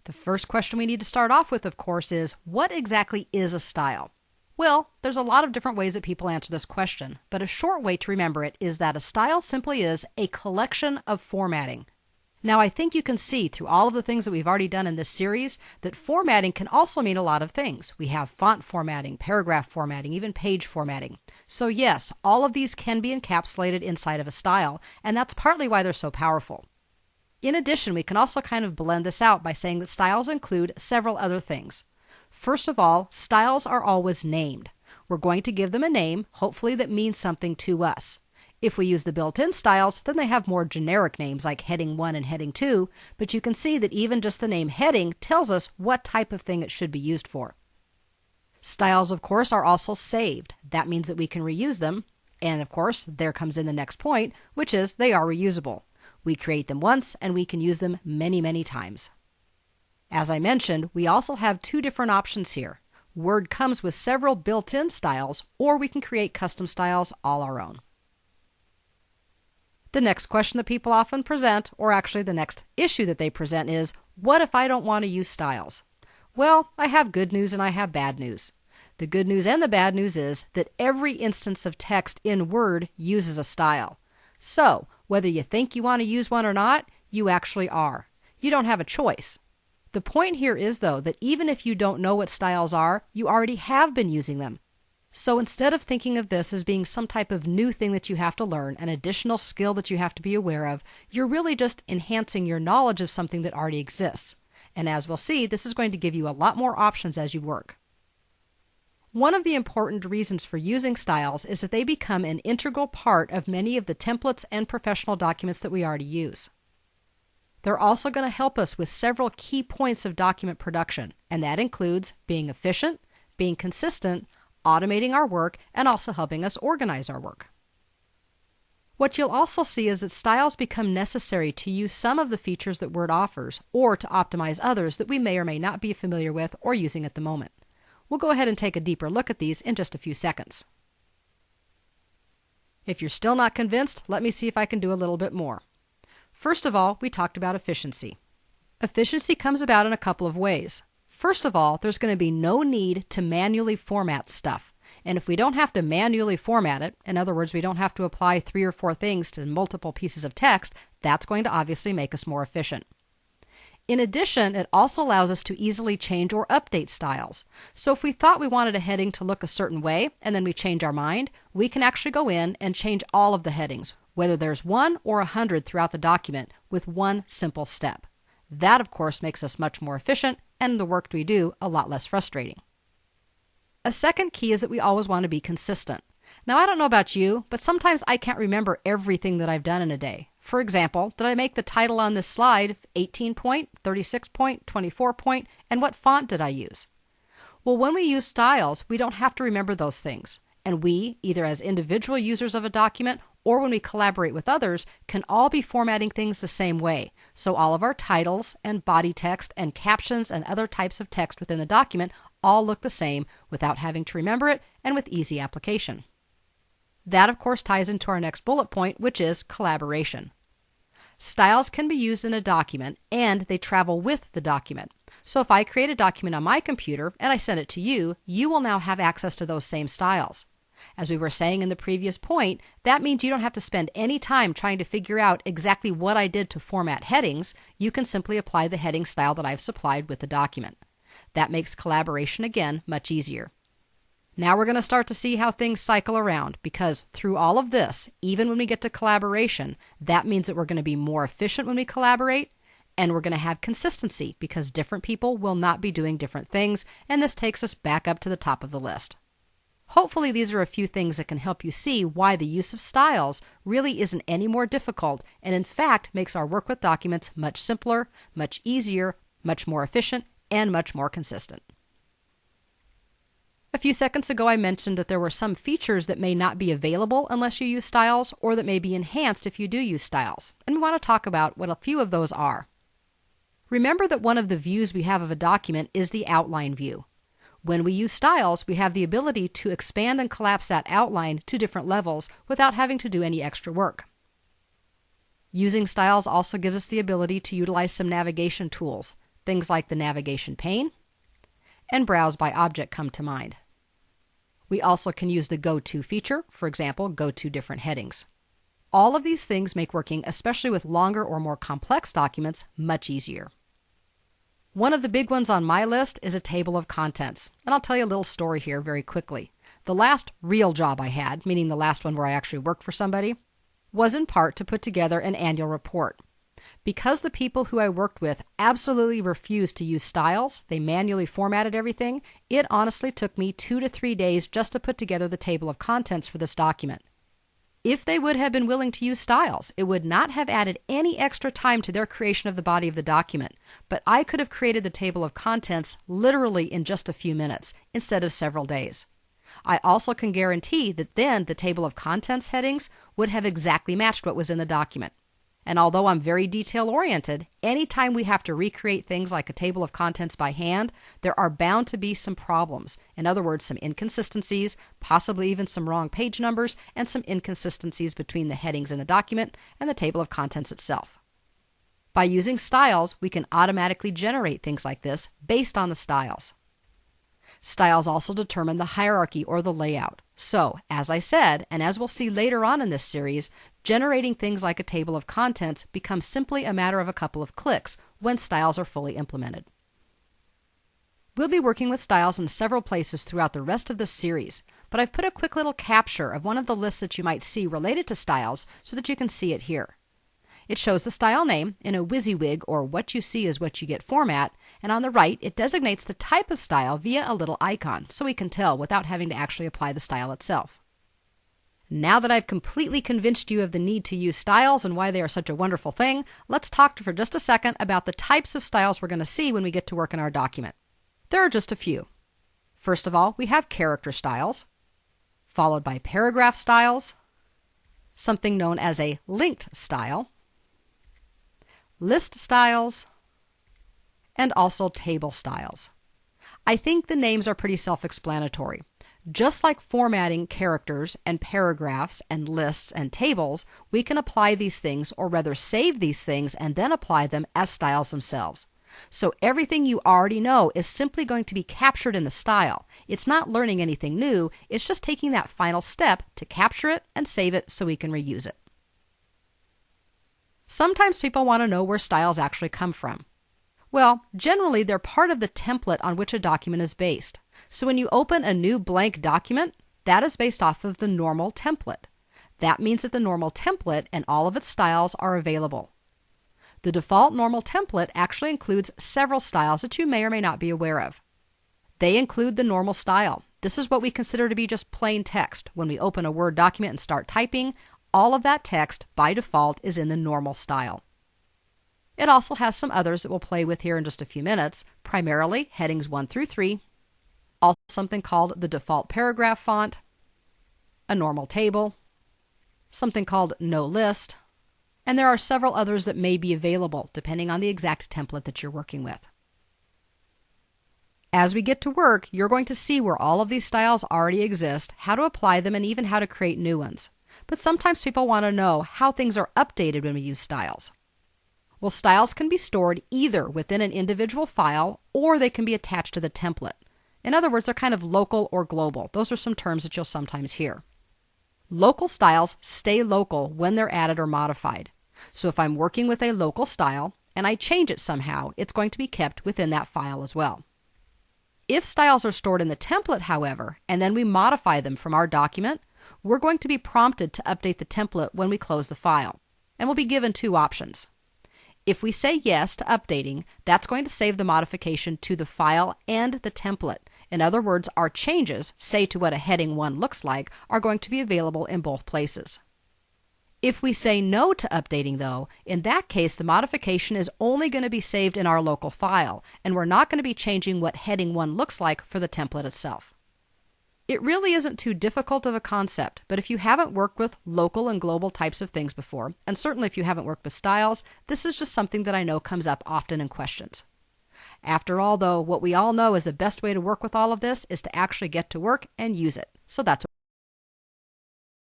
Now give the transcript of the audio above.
The first question we need to start off with, of course, is what exactly is a style? Well, there's a lot of different ways that people answer this question, but a short way to remember it is that a style simply is a collection of formatting. Now, I think you can see through all of the things that we've already done in this series that formatting can also mean a lot of things. We have font formatting, paragraph formatting, even page formatting. So yes, all of these can be encapsulated inside of a style, and that's partly why they're so powerful. In addition, we can also kind of blend this out by saying that styles include several other things. First of all, styles are always named. We're going to give them a name, hopefully that means something to us. If we use the built-in styles, then they have more generic names like heading 1 and heading 2, but you can see that even just the name heading tells us what type of thing it should be used for. Styles, of course, are also saved. That means that we can reuse them, and of course, there comes in the next point, which is they are reusable. We create them once, and we can use them many, many times. As I mentioned, we also have two different options here. Word comes with several built-in styles, or we can create custom styles all our own. The next question that people often present, or actually the next issue that they present is, what if I don't want to use styles? Well, I have good news and I have bad news. The good news and the bad news is that every instance of text in Word uses a style. So, whether you think you want to use one or not, you actually are. You don't have a choice. The point here is, though, that even if you don't know what styles are, you already have been using them. So instead of thinking of this as being some type of new thing that you have to learn, an additional skill that you have to be aware of, you're really just enhancing your knowledge of something that already exists. And as we'll see, this is going to give you a lot more options as you work. One of the important reasons for using styles is that they become an integral part of many of the templates and professional documents that we already use. They're also going to help us with several key points of document production, and that includes being efficient, being consistent, automating our work, and also helping us organize our work. What you'll also see is that styles become necessary to use some of the features that Word offers, or to optimize others that we may or may not be familiar with or using at the moment. We'll go ahead and take a deeper look at these in just a few seconds. If you're still not convinced, let me see if I can do a little bit more. First of all, we talked about efficiency. Efficiency comes about in a couple of ways. First of all, there's going to be no need to manually format stuff. And if we don't have to manually format it, in other words, we don't have to apply 3 or 4 things to multiple pieces of text, that's going to obviously make us more efficient. In addition, it also allows us to easily change or update styles. So if we thought we wanted a heading to look a certain way, and then we change our mind, we can actually go in and change all of the headings, whether there's 1 or 100 throughout the document, with one simple step. That, of course, makes us much more efficient, and the work we do a lot less frustrating. A second key is that we always want to be consistent. Now, I don't know about you, but sometimes I can't remember everything that I've done in a day. For example, did I make the title on this slide 18 point, 36 point, 24 point, and what font did I use? Well, when we use styles, we don't have to remember those things. And we, either as individual users of a document or when we collaborate with others, can all be formatting things the same way. So all of our titles and body text and captions and other types of text within the document all look the same without having to remember it and with easy application. That, of course, ties into our next bullet point, which is collaboration. Styles can be used in a document and they travel with the document. So if I create a document on my computer and I send it to you, you will now have access to those same styles. As we were saying in the previous point, that means you don't have to spend any time trying to figure out exactly what I did to format headings. You can simply apply the heading style that I've supplied with the document. That makes collaboration, again, much easier. Now we're going to start to see how things cycle around, because through all of this, even when we get to collaboration, that means that we're going to be more efficient when we collaborate, and we're going to have consistency because different people will not be doing different things, and this takes us back up to the top of the list. Hopefully these are a few things that can help you see why the use of styles really isn't any more difficult and in fact makes our work with documents much simpler, much easier, much more efficient, and much more consistent. A few seconds ago I mentioned that there were some features that may not be available unless you use styles or that may be enhanced if you do use styles, and we want to talk about what a few of those are. Remember that one of the views we have of a document is the outline view. When we use styles, we have the ability to expand and collapse that outline to different levels without having to do any extra work. Using styles also gives us the ability to utilize some navigation tools. Things like the navigation pane and browse by object come to mind. We also can use the Go To feature, for example, go to different headings. All of these things make working, especially with longer or more complex documents, much easier. One of the big ones on my list is a table of contents, and I'll tell you a little story here very quickly. The last real job I had, meaning the last one where I actually worked for somebody, was in part to put together an annual report. Because the people who I worked with absolutely refused to use styles, they manually formatted everything, it honestly took me 2 to 3 days just to put together the table of contents for this document. If they would have been willing to use styles, it would not have added any extra time to their creation of the body of the document, but I could have created the table of contents literally in just a few minutes instead of several days. I also can guarantee that then the table of contents headings would have exactly matched what was in the document. And although I'm very detail-oriented, anytime we have to recreate things like a table of contents by hand, there are bound to be some problems. In other words, some inconsistencies, possibly even some wrong page numbers, and some inconsistencies between the headings in the document and the table of contents itself. By using styles, we can automatically generate things like this based on the styles. Styles also determine the hierarchy or the layout. So, as I said, and as we'll see later on in this series, generating things like a table of contents becomes simply a matter of a couple of clicks when styles are fully implemented. We'll be working with styles in several places throughout the rest of this series, but I've put a quick little capture of one of the lists that you might see related to styles so that you can see it here. It shows the style name in a WYSIWYG or what you see is what you get format, and on the right it designates the type of style via a little icon so we can tell without having to actually apply the style itself. Now that I've completely convinced you of the need to use styles and why they are such a wonderful thing, let's talk for just a second about the types of styles we're going to see when we get to work in our document. There are just a few. First of all, we have character styles, followed by paragraph styles, something known as a linked style, list styles, and also table styles. I think the names are pretty self-explanatory. Just like formatting characters and paragraphs and lists and tables, we can apply these things, or rather save these things and then apply them as styles themselves. So everything you already know is simply going to be captured in the style. It's not learning anything new, it's just taking that final step to capture it and save it so we can reuse it. Sometimes people want to know where styles actually come from. Well, generally they're part of the template on which a document is based. So when you open a new blank document, that is based off of the normal template. That means that the normal template and all of its styles are available. The default normal template actually includes several styles that you may or may not be aware of. They include the normal style. This is what we consider to be just plain text. When we open a Word document and start typing, all of that text by default is in the normal style. It also has some others that we'll play with here in just a few minutes, primarily headings 1 through 3, also something called the default paragraph font, a normal table, something called no list, and there are several others that may be available depending on the exact template that you're working with. As we get to work, you're going to see where all of these styles already exist, how to apply them, and even how to create new ones. But sometimes people want to know how things are updated when we use styles. Well, styles can be stored either within an individual file or they can be attached to the template. In other words, they're kind of local or global. Those are some terms that you'll sometimes hear. Local styles stay local when they're added or modified. So if I'm working with a local style and I change it somehow, it's going to be kept within that file as well. If styles are stored in the template, however, and then we modify them from our document, we're going to be prompted to update the template when we close the file. And we'll be given two options. If we say yes to updating, that's going to save the modification to the file and the template. In other words, our changes, say to what a heading 1 looks like, are going to be available in both places. If we say no to updating, though, in that case the modification is only going to be saved in our local file, and we're not going to be changing what heading 1 looks like for the template itself. It really isn't too difficult of a concept, but if you haven't worked with local and global types of things before, and certainly if you haven't worked with styles, this is just something that I know comes up often in questions. After all, though, what we all know is the best way to work with all of this is to actually get to work and use it. So that's